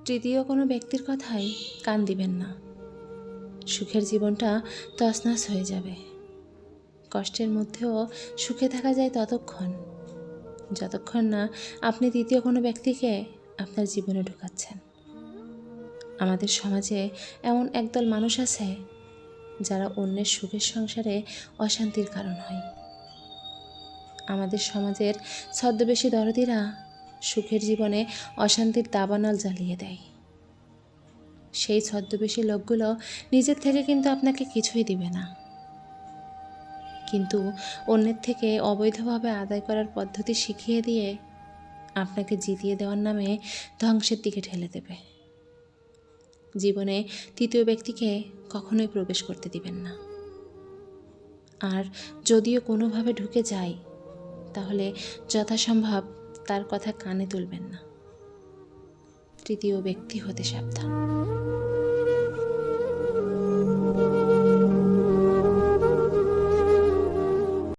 তৃতীয় কোনো ব্যক্তির কথায় কান দিবেন না। সুখের জীবনটা তছনছ হয়ে যাবে। কষ্টের মধ্যেও সুখে থাকা যায় যতক্ষণ না আপনি তৃতীয় কোনো ব্যক্তিকে আপনার জীবনে ঢুকাচ্ছেন। আমাদের সমাজে এমন একদল মানুষ আছে যারা অন্যের সুখের সংসারে অশান্তির কারণ হয়। আমাদের সমাজের ছদ্মবেশী দরদিরা সুখের জীবনে অশান্তির দাবানল জ্বালিয়ে দেয়। সেই ছদ্মবেশী লোকগুলো নিজের থেকে কিন্তু আপনাকে কিছুই দিবে না, কিন্তু অন্যের থেকে অবৈধভাবে আদায় করার পদ্ধতি শিখিয়ে দিয়ে আপনাকে জিতিয়ে দেওয়ার নামে ধ্বংসের দিকে ঠেলে দেবে। জীবনে তৃতীয় ব্যক্তিকে কখনোই প্রবেশ করতে দিবেন না। আর যদিও কোনোভাবে ঢুকে যায়, তাহলে যথাসম্ভব তার কথা কানে তুলবেন না। তৃতীয় ব্যক্তি হতে সাবধান।